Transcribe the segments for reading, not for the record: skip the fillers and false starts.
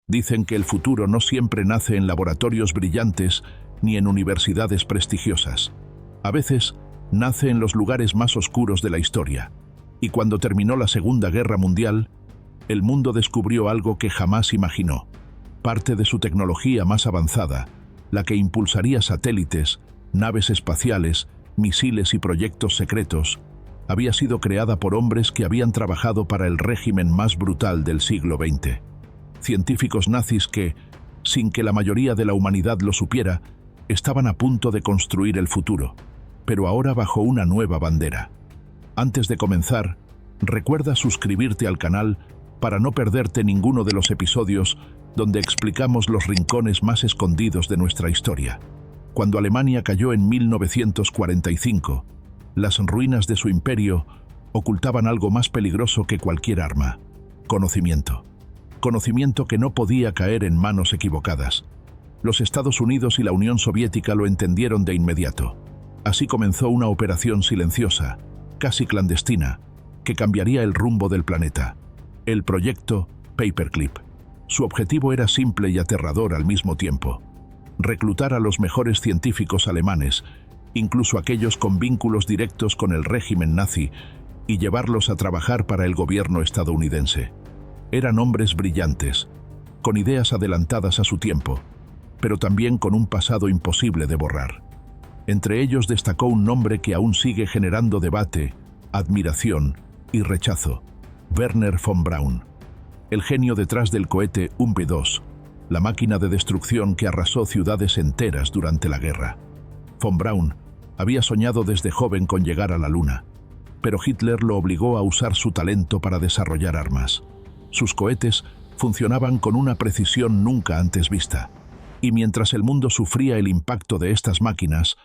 Dicen que el futuro no siempre nace en laboratorios brillantes ni en universidades prestigiosas. A veces, nace en los lugares más oscuros de la historia. Y cuando terminó la Segunda Guerra Mundial, el mundo descubrió algo que jamás imaginó. Parte de su tecnología más avanzada, la que impulsaría satélites, naves espaciales, misiles y proyectos secretos, había sido creada por hombres que habían trabajado para el régimen más brutal del siglo XX. Científicos nazis que, sin que la mayoría de la humanidad lo supiera, estaban a punto de construir el futuro, pero ahora bajo una nueva bandera. Antes de comenzar, recuerda suscribirte al canal para no perderte ninguno de los episodios donde explicamos los rincones más escondidos de nuestra historia. Cuando Alemania cayó en 1945, las ruinas de su imperio ocultaban algo más peligroso que cualquier arma: conocimiento. Conocimiento que no podía caer en manos equivocadas. Los Estados Unidos y la Unión Soviética lo entendieron de inmediato. Así comenzó una operación silenciosa, casi clandestina, que cambiaría el rumbo del planeta. El proyecto Paperclip. Su objetivo era simple y aterrador al mismo tiempo: reclutar a los mejores científicos alemanes, incluso aquellos con vínculos directos con el régimen nazi, y llevarlos a trabajar para el gobierno estadounidense. Eran hombres brillantes, con ideas adelantadas a su tiempo, pero también con un pasado imposible de borrar. Entre ellos destacó un nombre que aún sigue generando debate, admiración y rechazo: Wernher von Braun. El genio detrás del cohete UMP-2, la máquina de destrucción que arrasó ciudades enteras durante la guerra. Von Braun había soñado desde joven con llegar a la Luna, pero Hitler lo obligó a usar su talento para desarrollar armas. Sus cohetes funcionaban con una precisión nunca antes vista, y mientras el mundo sufría el impacto de estas máquinas,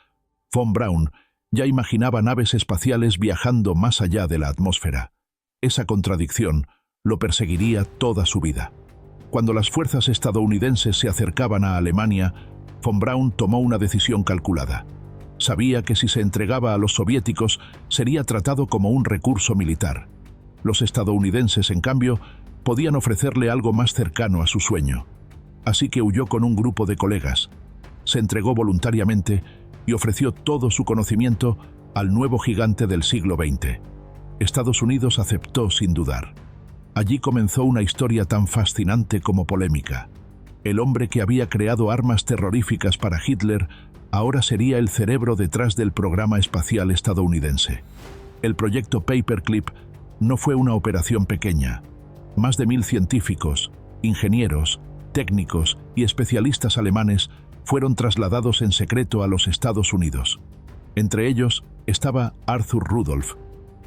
von Braun ya imaginaba naves espaciales viajando más allá de la atmósfera. Esa contradicción lo perseguiría toda su vida. Cuando las fuerzas estadounidenses se acercaban a Alemania, von Braun tomó una decisión calculada. Sabía que si se entregaba a los soviéticos sería tratado como un recurso militar. Los estadounidenses, en cambio, podían ofrecerle algo más cercano a su sueño. Así que huyó con un grupo de colegas, se entregó voluntariamente y ofreció todo su conocimiento al nuevo gigante del siglo XX. Estados Unidos aceptó sin dudar. Allí comenzó una historia tan fascinante como polémica. El hombre que había creado armas terroríficas para Hitler ahora sería el cerebro detrás del programa espacial estadounidense. El proyecto Paperclip no fue una operación pequeña. Más de 1000 científicos, ingenieros, técnicos y especialistas alemanes fueron trasladados en secreto a los Estados Unidos. Entre ellos estaba Arthur Rudolph,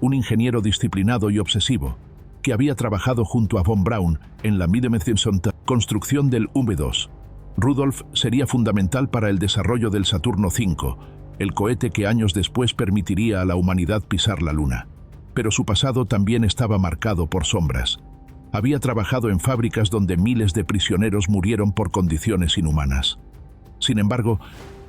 un ingeniero disciplinado y obsesivo, que había trabajado junto a von Braun en la construcción del UMP-2. Rudolph sería fundamental para el desarrollo del Saturno V, el cohete que años después permitiría a la humanidad pisar la Luna. Pero su pasado también estaba marcado por sombras. Había trabajado en fábricas donde miles de prisioneros murieron por condiciones inhumanas. Sin embargo,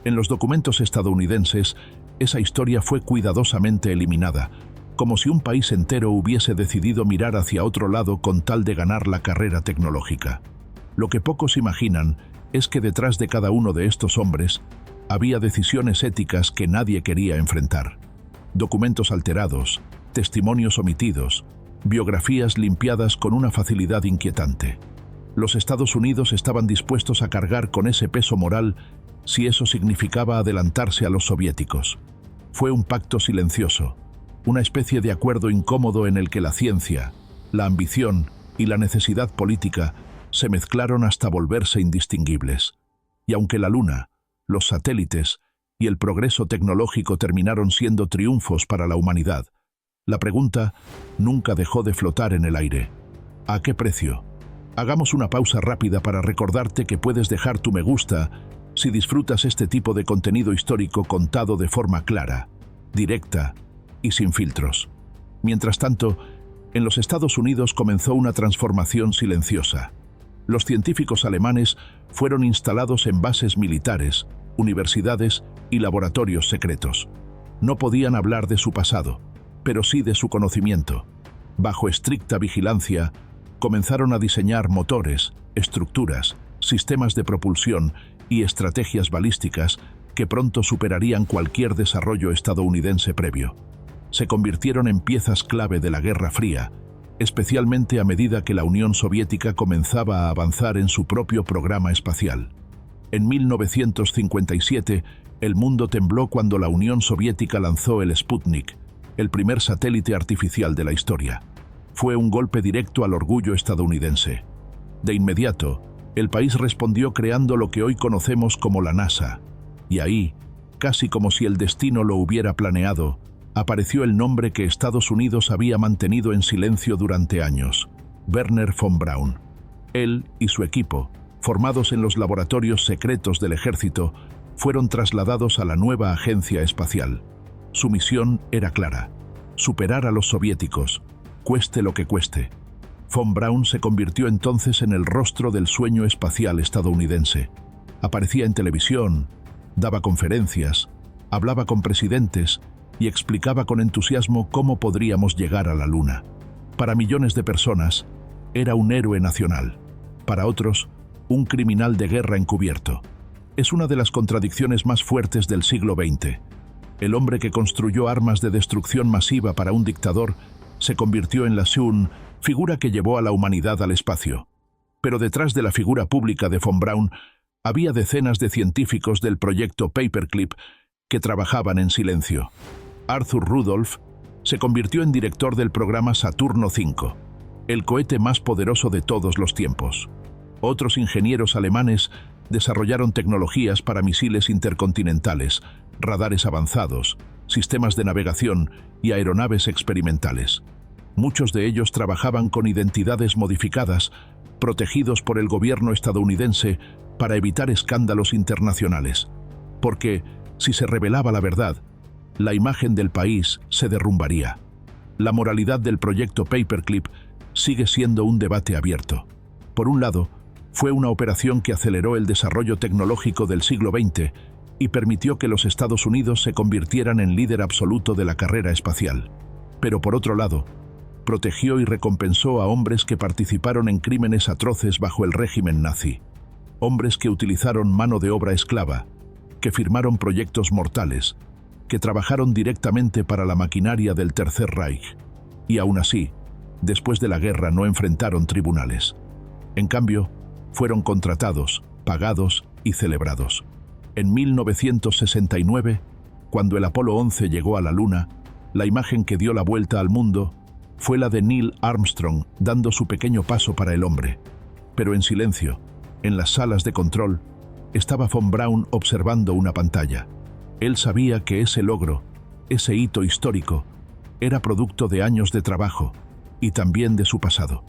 en los documentos estadounidenses, esa historia fue cuidadosamente eliminada, como si un país entero hubiese decidido mirar hacia otro lado con tal de ganar la carrera tecnológica. Lo que pocos imaginan es que detrás de cada uno de estos hombres había decisiones éticas que nadie quería enfrentar. Documentos alterados, testimonios omitidos, biografías limpiadas con una facilidad inquietante. Los Estados Unidos estaban dispuestos a cargar con ese peso moral si eso significaba adelantarse a los soviéticos. Fue un pacto silencioso, una especie de acuerdo incómodo en el que la ciencia, la ambición y la necesidad política se mezclaron hasta volverse indistinguibles. Y aunque la Luna, los satélites y el progreso tecnológico terminaron siendo triunfos para la humanidad, la pregunta nunca dejó de flotar en el aire: ¿a qué precio? Hagamos una pausa rápida para recordarte que puedes dejar tu me gusta si disfrutas este tipo de contenido histórico contado de forma clara, directa y sin filtros. Mientras tanto, en los Estados Unidos comenzó una transformación silenciosa. Los científicos alemanes fueron instalados en bases militares, universidades y laboratorios secretos. No podían hablar de su pasado, pero sí de su conocimiento. Bajo estricta vigilancia, comenzaron a diseñar motores, estructuras, sistemas de propulsión y estrategias balísticas que pronto superarían cualquier desarrollo estadounidense previo. Se convirtieron en piezas clave de la Guerra Fría, especialmente a medida que la Unión Soviética comenzaba a avanzar en su propio programa espacial. En 1957, el mundo tembló cuando la Unión Soviética lanzó el Sputnik, el primer satélite artificial de la historia. Fue un golpe directo al orgullo estadounidense. De inmediato, el país respondió creando lo que hoy conocemos como la NASA. Y ahí, casi como si el destino lo hubiera planeado, apareció el nombre que Estados Unidos había mantenido en silencio durante años: Wernher von Braun. Él y su equipo, formados en los laboratorios secretos del ejército, fueron trasladados a la nueva agencia espacial. Su misión era clara: superar a los soviéticos, cueste lo que cueste. Von Braun se convirtió entonces en el rostro del sueño espacial estadounidense. Aparecía en televisión, daba conferencias, hablaba con presidentes y explicaba con entusiasmo cómo podríamos llegar a la Luna. Para millones de personas, era un héroe nacional. Para otros, un criminal de guerra encubierto. Es una de las contradicciones más fuertes del siglo XX. El hombre que construyó armas de destrucción masiva para un dictador se convirtió en la Sun, figura que llevó a la humanidad al espacio. Pero detrás de la figura pública de von Braun había decenas de científicos del proyecto Paperclip que trabajaban en silencio. Arthur Rudolph se convirtió en director del programa Saturno V, el cohete más poderoso de todos los tiempos. Otros ingenieros alemanes desarrollaron tecnologías para misiles intercontinentales, radares avanzados, sistemas de navegación y aeronaves experimentales. Muchos de ellos trabajaban con identidades modificadas, protegidos por el gobierno estadounidense para evitar escándalos internacionales. Porque, si se revelaba la verdad, la imagen del país se derrumbaría. La moralidad del proyecto Paperclip sigue siendo un debate abierto. Por un lado, fue una operación que aceleró el desarrollo tecnológico del siglo XX y permitió que los Estados Unidos se convirtieran en líder absoluto de la carrera espacial. Pero por otro lado, protegió y recompensó a hombres que participaron en crímenes atroces bajo el régimen nazi. Hombres que utilizaron mano de obra esclava, que firmaron proyectos mortales, que trabajaron directamente para la maquinaria del Tercer Reich. Y aún así, después de la guerra no enfrentaron tribunales. En cambio, fueron contratados, pagados y celebrados. En 1969, cuando el Apolo 11 llegó a la Luna, la imagen que dio la vuelta al mundo fue la de Neil Armstrong dando su pequeño paso para el hombre. Pero en silencio, en las salas de control, estaba von Braun observando una pantalla. Él sabía que ese logro, ese hito histórico, era producto de años de trabajo y también de su pasado.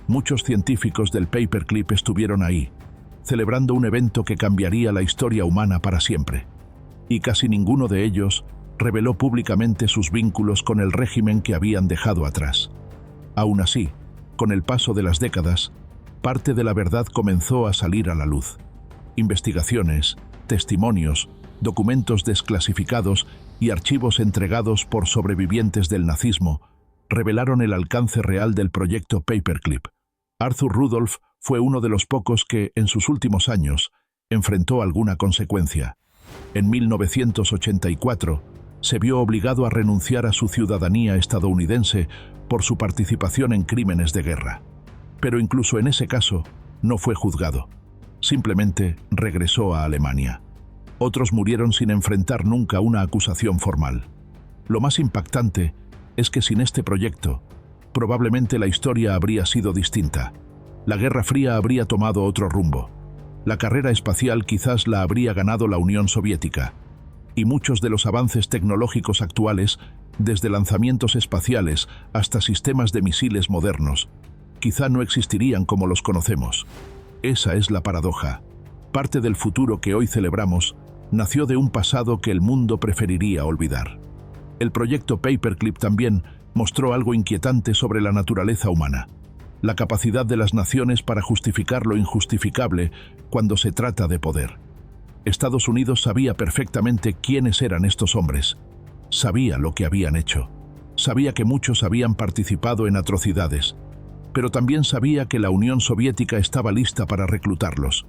Muchos científicos del Paperclip estuvieron ahí, celebrando un evento que cambiaría la historia humana para siempre. Y casi ninguno de ellos reveló públicamente sus vínculos con el régimen que habían dejado atrás. Aún así, con el paso de las décadas, parte de la verdad comenzó a salir a la luz. Investigaciones, testimonios, documentos desclasificados y archivos entregados por sobrevivientes del nazismo revelaron el alcance real del proyecto Paperclip. Arthur Rudolph fue uno de los pocos que, en sus últimos años, enfrentó alguna consecuencia. En 1984, se vio obligado a renunciar a su ciudadanía estadounidense por su participación en crímenes de guerra. Pero incluso en ese caso, no fue juzgado. Simplemente regresó a Alemania. Otros murieron sin enfrentar nunca una acusación formal. Lo más impactante es que sin este proyecto, probablemente la historia habría sido distinta. La Guerra Fría habría tomado otro rumbo. La carrera espacial quizás la habría ganado la Unión Soviética. Y muchos de los avances tecnológicos actuales, desde lanzamientos espaciales hasta sistemas de misiles modernos, quizá no existirían como los conocemos. Esa es la paradoja. Parte del futuro que hoy celebramos nació de un pasado que el mundo preferiría olvidar. El proyecto Paperclip también mostró algo inquietante sobre la naturaleza humana, la capacidad de las naciones para justificar lo injustificable cuando se trata de poder. Estados Unidos sabía perfectamente quiénes eran estos hombres, sabía lo que habían hecho, sabía que muchos habían participado en atrocidades, pero también sabía que la Unión Soviética estaba lista para reclutarlos.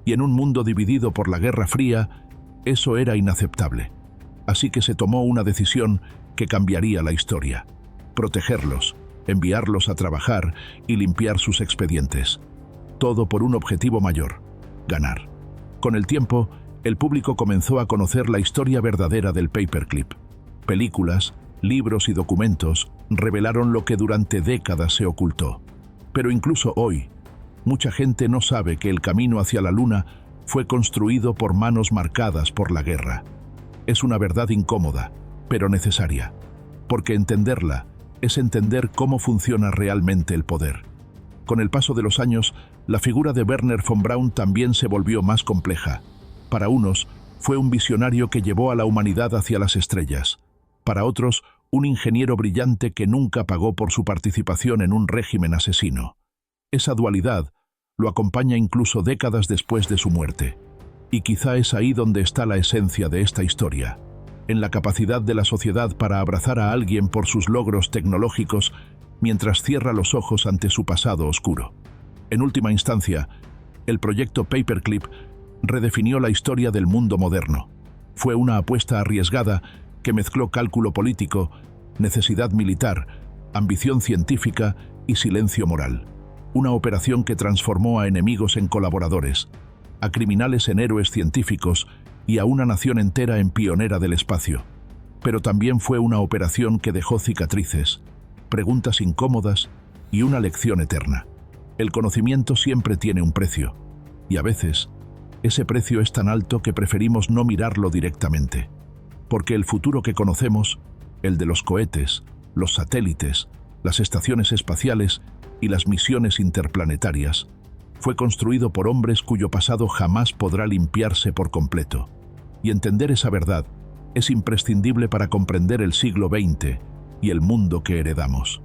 Y en un mundo dividido por la Guerra Fría, eso era inaceptable. Así que se tomó una decisión que cambiaría la historia: protegerlos, enviarlos a trabajar y limpiar sus expedientes. Todo por un objetivo mayor: ganar. Con el tiempo, el público comenzó a conocer la historia verdadera del paperclip. Películas, libros y documentos revelaron lo que durante décadas se ocultó. Pero incluso hoy, mucha gente no sabe que el camino hacia la Luna fue construido por manos marcadas por la guerra. Es una verdad incómoda, pero necesaria, porque entenderla es entender cómo funciona realmente el poder. Con el paso de los años, la figura de Wernher von Braun también se volvió más compleja. Para unos, fue un visionario que llevó a la humanidad hacia las estrellas. Para otros, un ingeniero brillante que nunca pagó por su participación en un régimen asesino. Esa dualidad lo acompaña incluso décadas después de su muerte. Y quizá es ahí donde está la esencia de esta historia, en la capacidad de la sociedad para abrazar a alguien por sus logros tecnológicos mientras cierra los ojos ante su pasado oscuro. En última instancia, el proyecto Paperclip redefinió la historia del mundo moderno. Fue una apuesta arriesgada que mezcló cálculo político, necesidad militar, ambición científica y silencio moral. Una operación que transformó a enemigos en colaboradores, a criminales en héroes científicos y a una nación entera en pionera del espacio. Pero también fue una operación que dejó cicatrices, preguntas incómodas y una lección eterna. El conocimiento siempre tiene un precio, y a veces ese precio es tan alto que preferimos no mirarlo directamente. Porque el futuro que conocemos, el de los cohetes, los satélites, las estaciones espaciales y las misiones interplanetarias, fue construido por hombres cuyo pasado jamás podrá limpiarse por completo. Y entender esa verdad es imprescindible para comprender el siglo XX y el mundo que heredamos.